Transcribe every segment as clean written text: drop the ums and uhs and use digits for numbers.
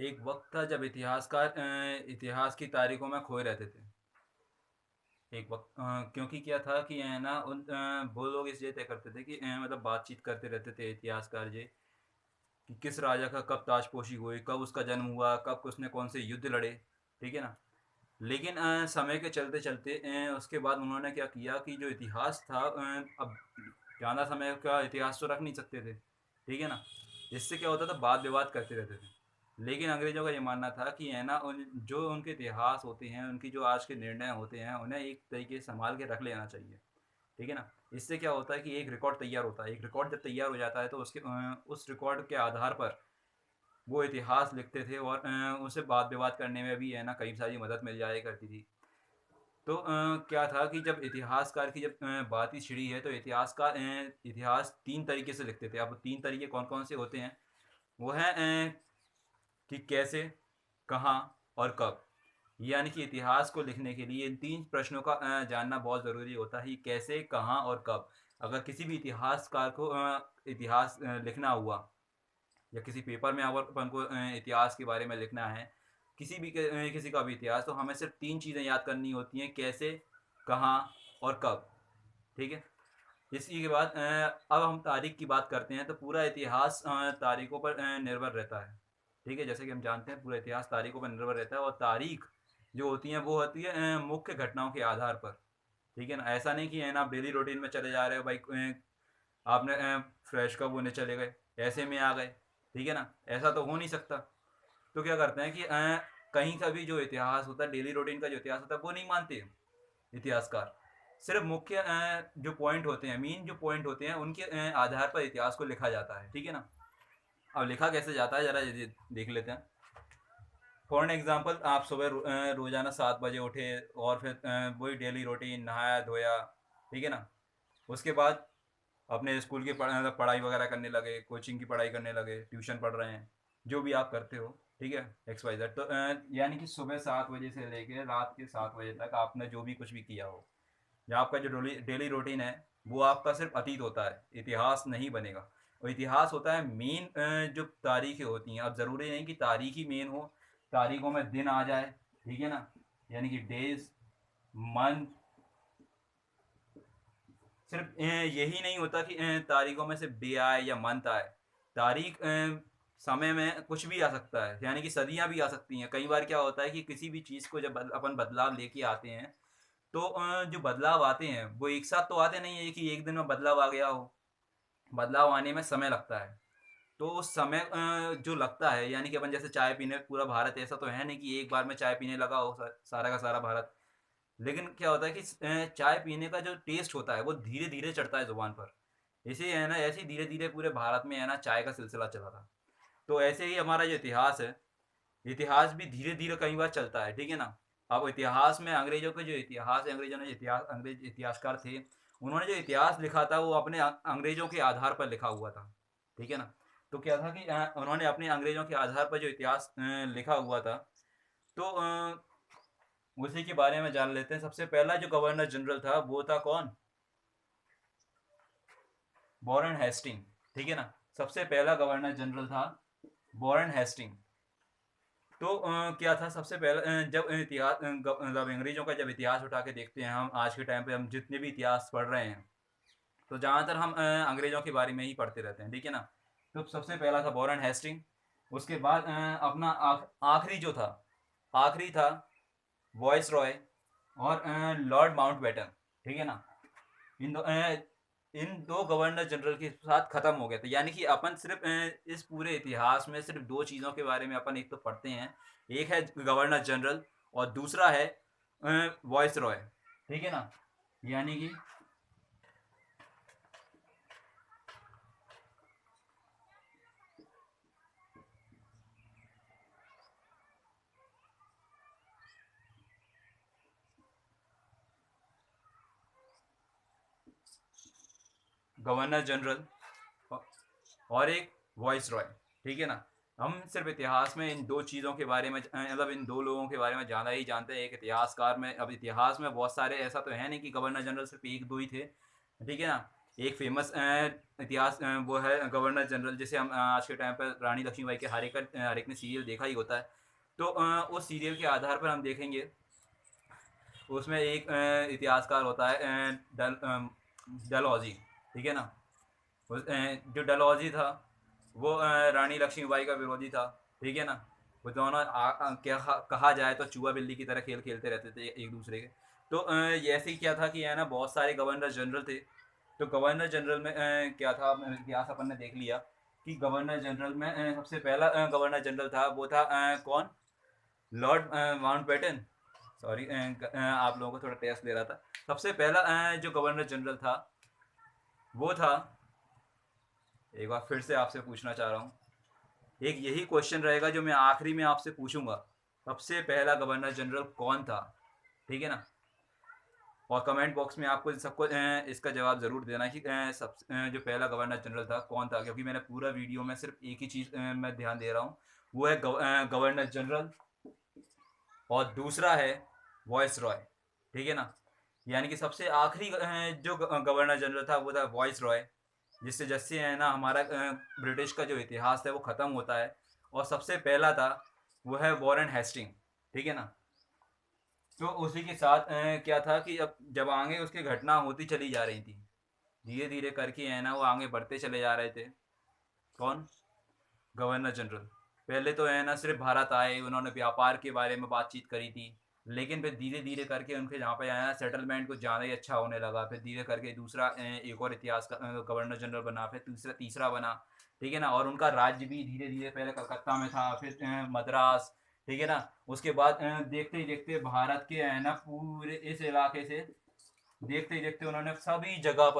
एक वक्त था जब इतिहासकार इतिहास की तारीखों में खोए रहते थे। एक वक्त क्योंकि क्या था कि है ना वो लोग इसलिए तय करते थे कि मतलब बातचीत करते रहते थे इतिहासकार जी कि किस राजा का कब ताजपोशी हुई, कब उसका जन्म हुआ, कब उसने कौन से युद्ध लड़े। ठीक है ना। लेकिन समय के चलते चलते उसके बाद उन्होंने क्या किया कि जो इतिहास था अब ज़्यादा समय का इतिहास तो रख नहीं सकते थे। ठीक है ना। इससे क्या होता था, वाद विवाद करते रहते थे। लेकिन अंग्रेज़ों का ये मानना था कि है ना जो उनके इतिहास होते हैं, उनकी जो आज के निर्णय होते हैं, उन्हें एक तरीके से संभाल के रख लेना चाहिए। ठीक है ना। इससे क्या होता है कि एक रिकॉर्ड तैयार होता है। एक रिकॉर्ड जब तैयार हो जाता है तो उसके उस रिकॉर्ड के आधार पर वो इतिहास लिखते थे और उनसे वाद विवाद करने में भी है ना कई सारी मदद मिल जाया करती थी। तो क्या था कि जब इतिहासकार की जब बात ही छिड़ी है तो इतिहासकार इतिहास तीन तरीके से लिखते थे। अब तीन तरीके कौन कौन से होते हैं? वो है कि कैसे, कहाँ और कब। यानी कि इतिहास को लिखने के लिए इन तीन प्रश्नों का जानना बहुत ज़रूरी होता है कि कैसे, कहाँ और कब। अगर किसी भी इतिहासकार को इतिहास लिखना हुआ या किसी पेपर में अगर अपन को इतिहास के बारे में लिखना है, किसी का भी इतिहास, तो हमें सिर्फ तीन चीज़ें याद करनी होती हैं: कैसे, कहाँ और कब। ठीक है। इसी के बाद अब हम तारीख की बात करते हैं तो पूरा इतिहास तारीखों पर निर्भर रहता है। ठीक है। जैसे कि हम जानते हैं पूरा इतिहास तारीखों पर निर्भर रहता है और तारीख जो होती है वो होती है मुख्य घटनाओं के आधार पर। ठीक है ना। ऐसा नहीं कि है ना आप डेली रूटीन में चले जा रहे हो भाई, आपने फ्रेश कब होने चले गए, ऐसे में आ गए। ठीक है ना। ऐसा तो हो नहीं सकता। तो क्या करते हैं कि कहीं का भी जो इतिहास होता है, डेली रूटीन का जो इतिहास होता है, वो नहीं मानते इतिहासकार। सिर्फ मुख्य जो पॉइंट होते हैं, मेन जो पॉइंट होते हैं, उनके आधार पर इतिहास को लिखा जाता है। ठीक है ना। अब लिखा कैसे जाता है जरा ये देख लेते हैं। फॉर एग्जांपल, आप सुबह रोजाना 7 बजे उठे और फिर वही डेली रूटीन, नहाया धोया। ठीक है ना। उसके बाद अपने स्कूल की पढ़ाई वगैरह करने लगे, कोचिंग की पढ़ाई करने लगे, ट्यूशन पढ़ रहे हैं, जो भी आप करते हो। ठीक है। X Y Z. तो यानी कि सुबह 7 बजे से लेकर रात के 7 बजे तक आपने जो भी कुछ भी किया हो, या आपका जो डेली डेली रूटीन है, वो आपका सिर्फ अतीत होता है, इतिहास नहीं बनेगा। और इतिहास होता है मेन जो तारीखें होती हैं। अब ज़रूरी नहीं कि तारीख ही मेन हो, तारीखों में दिन आ जाए। ठीक है ना। यानी कि डेज, मंथ। सिर्फ यही नहीं होता कि तारीखों में सिर्फ डे आए या मंथ आए। तारीख समय में कुछ भी आ सकता है, यानी कि सदियां भी आ सकती हैं। कई बार क्या होता है कि किसी भी चीज़ को जब अपन बदलाव लेके आते हैं तो जो बदलाव आते हैं वो एक साथ तो आते नहीं है कि एक दिन में बदलाव आ गया हो। बदलाव आने में समय लगता है। तो उस समय जो लगता है, यानी कि अपन जैसे चाय पीने, पूरा भारत ऐसा तो है नहीं कि एक बार में चाय पीने लगा हो सारा का सारा भारत। लेकिन क्या होता है कि चाय पीने का जो टेस्ट होता है वो धीरे धीरे चढ़ता है जुबान पर। इसे है ना, ऐसे ही धीरे धीरे पूरे भारत में है ना चाय का सिलसिला चला था। तो ऐसे ही हमारा जो इतिहास है, इतिहास भी धीरे धीरे कई बार चलता है। ठीक है ना। अब इतिहास में अंग्रेजों के जो इतिहास है, अंग्रेजों ने जो इतिहास, अंग्रेज इतिहासकार थे, उन्होंने जो इतिहास लिखा था वो अपने अंग्रेजों के आधार पर लिखा हुआ था। ठीक है ना। तो क्या था कि उन्होंने अपने अंग्रेजों के आधार पर जो इतिहास लिखा हुआ था, तो उसी के बारे में जान लेते हैं। सबसे पहला जो गवर्नर जनरल था वो था कौन? Warren Hasting. ठीक है ना। सबसे पहला गवर्नर जनरल था वॉरेन हेस्टिंग। तो क्या था सबसे पहला जब इतिहास मतलब अंग्रेजों का जब इतिहास उठा के देखते हैं, हम आज के टाइम पे हम जितने भी इतिहास पढ़ रहे हैं, तो ज़्यादातर हम अंग्रेजों के बारे में ही पढ़ते रहते हैं। ठीक है ना। तो सबसे पहला था वॉरेन हेस्टिंग। उसके बाद अपना आखिरी जो था, आखिरी था वॉइस रॉय और लॉर्ड माउंटबेटन। ठीक है ना। इन दो इन दो गवर्नर जनरल के साथ खत्म हो गया था। यानी कि अपन सिर्फ इस पूरे इतिहास में सिर्फ दो चीज़ों के बारे में अपन एक तो पढ़ते हैं। एक है गवर्नर जनरल और दूसरा है वॉइस रॉय। ठीक है ना। यानी कि गवर्नर जनरल और एक वॉइस रॉय। ठीक है ना। हम सिर्फ इतिहास में इन दो चीज़ों के बारे में मतलब इन दो लोगों के बारे में ज़्यादा ही जानते हैं। एक इतिहासकार में, अब इतिहास में बहुत सारे, ऐसा तो है नहीं कि गवर्नर जनरल सिर्फ एक दो ही थे। ठीक है ना। एक फेमस इतिहास वो है गवर्नर जनरल, जिसे हम आज के टाइम पर रानी लक्ष्मीबाई के हर एक ने सीरियल देखा ही होता है। तो उस सीरियल के आधार पर हम देखेंगे, उसमें एक इतिहासकार होता है डलहौजी, ठीक है ना। जो डलहौजी था वो रानी लक्ष्मीबाई का विरोधी था, ठीक है ना। वो दोनों क्या कहा जाए तो चूहा बिल्ली की तरह खेल खेलते रहते थे एक दूसरे के। तो ये ऐसे ही क्या था कि है ना, बहुत सारे गवर्नर जनरल थे। तो गवर्नर जनरल में क्या था, इतिहास अपन ने देख लिया कि गवर्नर जनरल में सबसे पहला गवर्नर जनरल था, वो था कौन, लॉर्ड माउंटबेटन। सॉरी, आप लोगों को थोड़ा टेस्ट दे रहा था। सबसे पहला जो गवर्नर जनरल था वो था, एक बार फिर से आपसे पूछना चाह रहा हूँ, एक यही क्वेश्चन रहेगा जो मैं आखिरी में आपसे पूछूंगा, सबसे पहला गवर्नर जनरल कौन था, ठीक है ना। और कमेंट बॉक्स में आपको सबको इसका जवाब ज़रूर देना कि जो पहला गवर्नर जनरल था कौन था, क्योंकि मैंने पूरा वीडियो में सिर्फ एक ही चीज़ मैं ध्यान दे रहा हूँ, वो है गवर्नर जनरल, और दूसरा है वॉइस रॉय, ठीक है ना। यानी कि सबसे आखिरी जो गवर्नर जनरल था वो था वॉइस रॉय, जिससे जैसे है ना हमारा ब्रिटिश का जो इतिहास है वो ख़त्म होता है। और सबसे पहला था वो है वॉरेन हेस्टिंग, ठीक है ना। तो उसी के साथ क्या था कि अब जब आगे उसकी घटना होती चली जा रही थी, धीरे धीरे करके है ना वो आगे बढ़ते चले जा रहे थे। कौन, गवर्नर जनरल। पहले तो है ना सिर्फ भारत आए, उन्होंने व्यापार के बारे में बातचीत करी थी, लेकिन फिर धीरे धीरे करके उनके जहाँ पे आया ना सेटलमेंट कुछ ज़्यादा ही अच्छा होने लगा। फिर धीरे करके दूसरा एक और इतिहास का गवर्नर जनरल बना, फिर तीसरा तीसरा बना, ठीक है ना। और उनका राज्य भी धीरे धीरे पहले कलकत्ता में था, फिर मद्रास, ठीक है ना। उसके बाद देखते ही देखते भारत के है ना पूरे इस इलाके से देखते ही देखते उन्होंने सभी जगह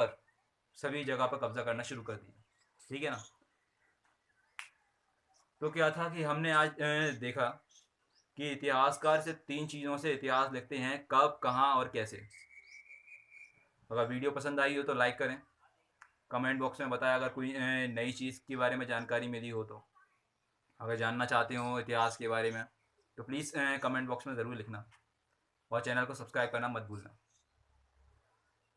पर कब्जा करना शुरू कर दिया, ठीक है ना। तो क्या था कि हमने आज देखा कि इतिहासकार सिर्फ 3 चीज़ों से इतिहास लिखते हैं, कब, कहाँ और कैसे। अगर वीडियो पसंद आई हो तो लाइक करें, कमेंट बॉक्स में बताएं अगर कोई नई चीज़ के बारे में जानकारी मिली हो तो। अगर जानना चाहते हो इतिहास के बारे में तो प्लीज़ कमेंट बॉक्स में ज़रूर लिखना, और चैनल को सब्सक्राइब करना मत भूलना।